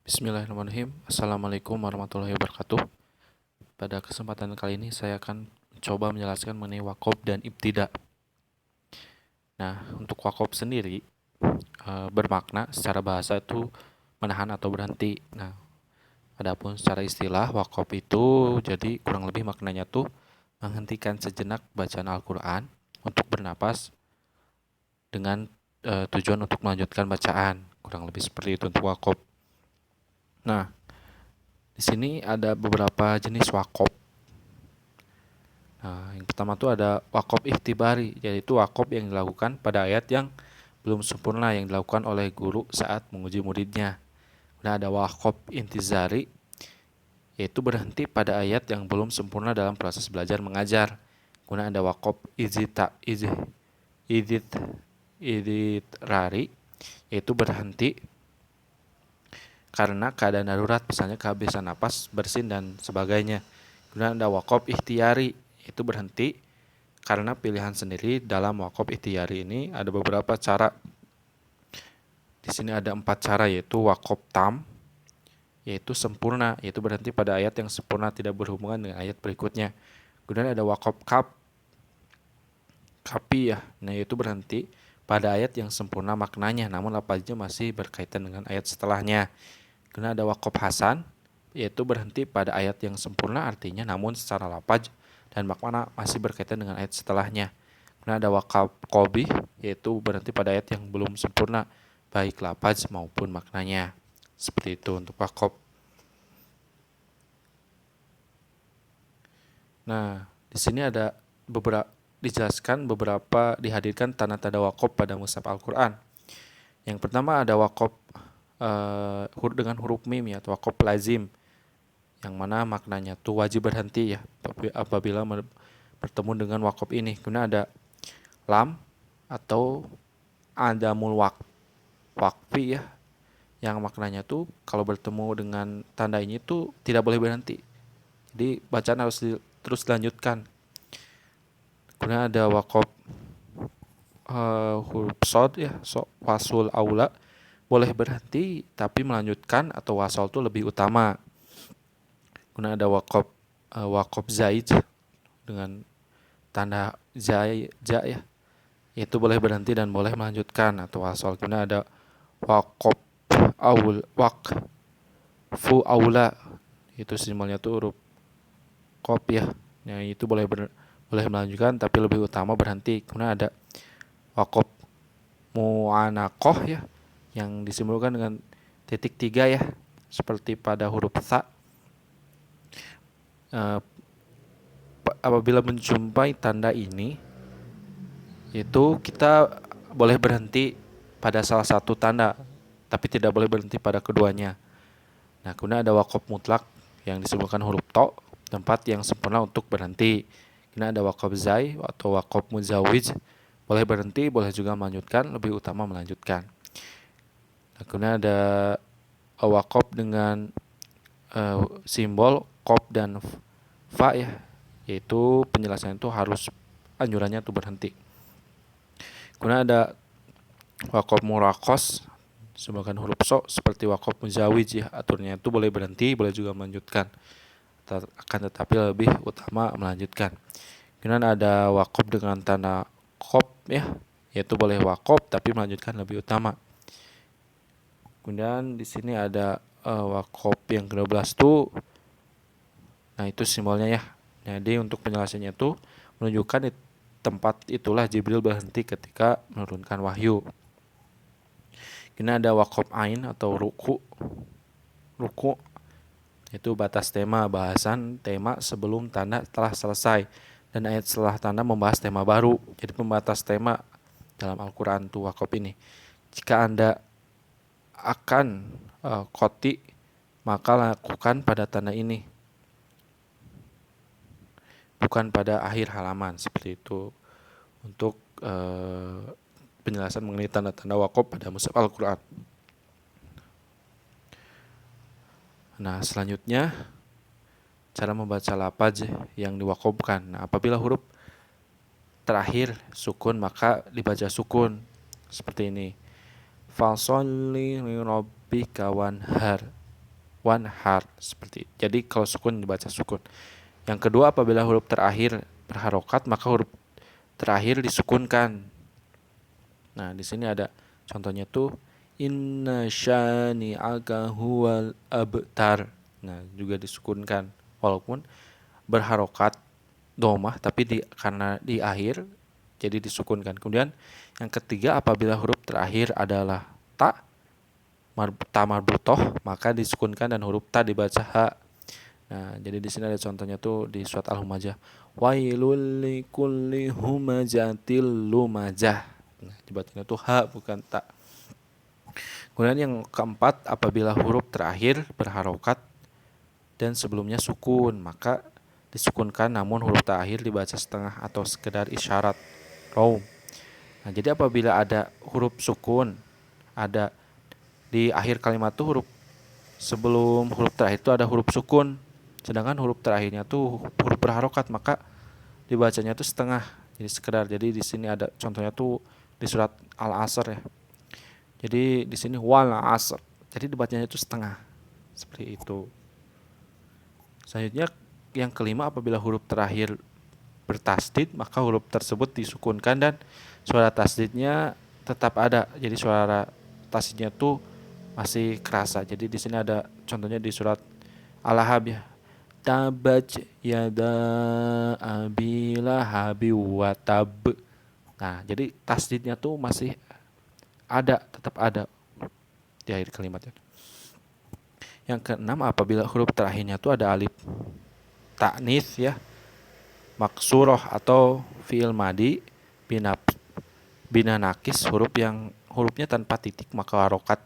Bismillahirrahmanirrahim. Assalamualaikum warahmatullahi wabarakatuh. Pada kesempatan kali ini saya akan coba menjelaskan mengenai wakob dan ibtida. Nah, untuk wakob sendiri bermakna secara bahasa itu menahan atau berhenti. Nah, adapun secara istilah wakob itu jadi kurang lebih maknanya tuh menghentikan sejenak bacaan Al-Quran untuk bernapas dengan tujuan untuk melanjutkan bacaan. Kurang lebih seperti itu untuk wakob. Nah, di sini ada beberapa jenis wakop. Nah, yang pertama tuh ada wakop ikhtibari, yaitu wakop yang dilakukan pada ayat yang belum sempurna yang dilakukan oleh guru saat menguji muridnya. Nah, ada wakop intizari, yaitu berhenti pada ayat yang belum sempurna dalam proses belajar mengajar. Kemudian ada wakop iditrari, yaitu berhenti karena keadaan darurat, misalnya kehabisan napas, bersin, dan sebagainya. Kemudian ada wakop ikhtiari, itu berhenti karena pilihan sendiri. Dalam wakop ikhtiari ini ada beberapa cara. Di sini ada 4 cara, yaitu wakop tam, yaitu sempurna, yaitu berhenti pada ayat yang sempurna tidak berhubungan dengan ayat berikutnya. Kemudian ada wakop kapi ya, nah yaitu berhenti pada ayat yang sempurna maknanya, namun lafaznya masih berkaitan dengan ayat setelahnya. Kemudian ada wakop hasan, yaitu berhenti pada ayat yang sempurna artinya, namun secara lafaz dan makna masih berkaitan dengan ayat setelahnya. Kemudian ada wakop qobi, yaitu berhenti pada ayat yang belum sempurna, baik lafaz maupun maknanya. Seperti itu untuk wakop. Nah, di sini ada dihadirkan tanda-tanda wakop pada mushaf Al-Quran. Yang pertama ada wakop dengan huruf mim ya, atau wakop lazim, yang mana maknanya tuh wajib berhenti ya apabila bertemu dengan wakop ini. Kemudian ada lam atau adamul wakfi ya, yang maknanya tuh kalau bertemu dengan tanda ini tuh tidak boleh berhenti, jadi bacaan harus terus dilanjutkan. Kemudian ada wakop huruf sod ya, wasul aula, boleh berhenti tapi melanjutkan atau wasal itu lebih utama. Kemudian ada wakop zaid dengan tanda ja ya, itu boleh berhenti dan boleh melanjutkan atau wasal. Kemudian ada wakop wakfu aula, itu simbolnya tuh huruf kop ya, nah itu boleh melanjutkan tapi lebih utama berhenti. Kemudian ada wakop mu'anakoh ya, yang disimbolkan dengan titik 3 ya, seperti pada huruf tha. Apabila menjumpai tanda ini, itu kita boleh berhenti pada salah satu tanda, tapi tidak boleh berhenti pada keduanya. Nah, kemudian ada wakop mutlak yang disimbolkan huruf to, tempat yang sempurna untuk berhenti. Kemudian ada wakop zai atau wakop muzawij, boleh berhenti, boleh juga melanjutkan, lebih utama melanjutkan. Nah, kemudian ada wakop dengan simbol kop dan fa ya, yaitu penjelasan itu harus anjurannya itu berhenti. Kemudian ada wakop murakos sebagai huruf so, seperti wakop muzawij ya, aturnya itu boleh berhenti, boleh juga melanjutkan, akan tetapi lebih utama melanjutkan. Kemudian ada wakop dengan tanda kop ya, yaitu boleh wakop tapi melanjutkan lebih utama. Kemudian di sini ada wakop yang ke-12 tuh, nah itu simbolnya ya. Jadi untuk penjelasannya tuh menunjukkan di tempat itulah Jibril berhenti ketika menurunkan wahyu. Ini ada wakop ain atau ruku, itu batas tema, bahasan tema sebelum tanda telah selesai, dan ayat setelah tanda membahas tema baru. Jadi pembatas tema dalam Al-Quran tuh wakop ini. Jika Anda akan koti, maka lakukan pada tanda ini, bukan pada akhir halaman. Seperti itu untuk penjelasan mengenai tanda-tanda wakop pada mushaf Al-Quran. Nah, selanjutnya cara membaca lafaz yang diwakobkan. Nah, apabila huruf terakhir sukun maka dibaca sukun seperti ini. Fasholli lirabbika wanhar. wanhar, seperti itu. Jadi kalau sukun dibaca sukun. Yang kedua, apabila huruf terakhir berharokat maka huruf terakhir disukunkan. Nah, di sini ada contohnya tuh inna syani'aka huwal abtar. Nah, juga disukunkan walaupun berharokat domah tapi karena di akhir jadi disukunkan. Kemudian yang ketiga, apabila huruf terakhir adalah ta marbutoh maka disukunkan dan huruf ta dibaca ha. Nah, jadi di sini ada contohnya tuh di surat Al-Humazah. Wailul likulli humazatil lumazah. Nah, dibacanya tuh ha bukan ta. Kemudian yang keempat, apabila huruf terakhir berharokat dan sebelumnya sukun, maka disukunkan namun huruf terakhir dibaca setengah atau sekedar isyarat raum. Nah, jadi apabila ada huruf sukun, ada di akhir kalimat tuh huruf sebelum huruf terakhir itu ada huruf sukun, sedangkan huruf terakhirnya tuh huruf berharokat, maka dibacanya tuh setengah, jadi sekedar. Jadi di sini ada contohnya tuh di surat Al-Asr ya. Jadi di sini wal asr, jadi dibacanya itu setengah, seperti itu. Selanjutnya yang kelima, apabila huruf terakhir bertasdid maka huruf tersebut disukunkan dan suara tasdidnya tetap ada. Jadi suara tasdidnya tuh masih kerasa. Jadi di sini ada contohnya di surat Al-Lahab ya. Tabaj yada abi lahabi wa tab. Nah, jadi tasdidnya tuh masih ada, tetap ada di akhir kalimatnya. Yang keenam, apabila huruf terakhirnya tuh ada alif ta'nits ya, maksuroh atau fi'il madi bina nakis, hurufnya tanpa titik, maka harokat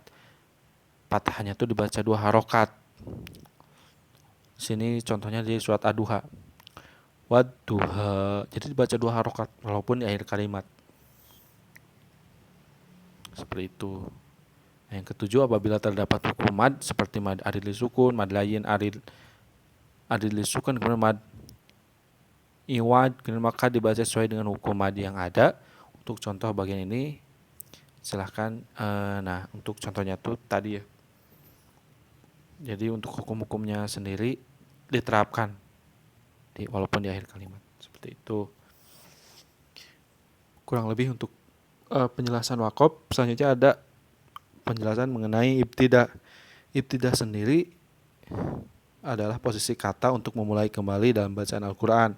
patahnya tuh dibaca 2 harokat. Sini contohnya di surat Ad-Duha. Wadduha, jadi dibaca 2 harokat walaupun di akhir kalimat. Seperti itu. Yang ketujuh, apabila terdapat hukum mad seperti mad arid li sukun, mad layin arid li sukun, kemudian mad iwad, maka dibaca sesuai dengan hukum mad yang ada. Untuk contoh bagian ini silahkan. Nah, untuk contohnya tuh tadi ya. Jadi untuk hukum-hukumnya sendiri diterapkan walaupun di akhir kalimat, seperti itu. Kurang lebih untuk penjelasan wakaf. Selanjutnya ada penjelasan mengenai ibtidah. Ibtidah sendiri adalah posisi kata untuk memulai kembali dalam bacaan Al-Quran.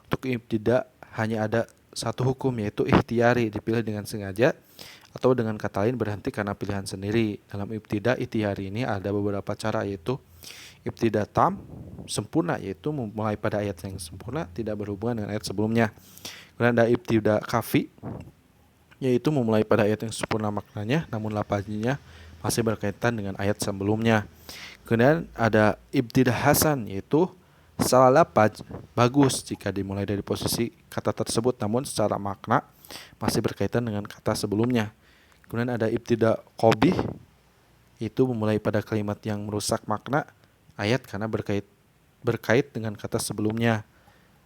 Untuk ibtidah hanya ada satu hukum, yaitu ikhtiyari, dipilih dengan sengaja, atau dengan kata lain berhenti karena pilihan sendiri. Dalam ibtidah ikhtiyari ini ada beberapa cara, yaitu ibtidah tam, sempurna, yaitu memulai pada ayat yang sempurna, tidak berhubungan dengan ayat sebelumnya. Kemudian ada ibtidah kafi, yaitu memulai pada ayat yang sempurna maknanya namun lafaznya masih berkaitan dengan ayat sebelumnya. Kemudian ada ibtidah hasan, yaitu salah lafaz bagus jika dimulai dari posisi kata tersebut namun secara makna masih berkaitan dengan kata sebelumnya. Kemudian ada ibtidah qabih, itu memulai pada kalimat yang merusak makna ayat karena berkait dengan kata sebelumnya.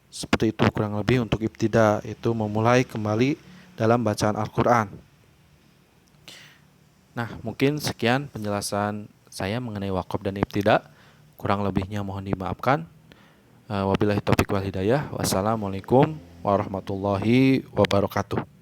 Seperti itu kurang lebih untuk ibtidah, itu memulai kembali dalam bacaan Al-Quran. Nah, mungkin sekian penjelasan saya mengenai wakaf dan ibtidah. Kurang lebihnya mohon dimaafkan. Wabillahi taufiq wal hidayah. Wassalamualaikum warahmatullahi wabarakatuh.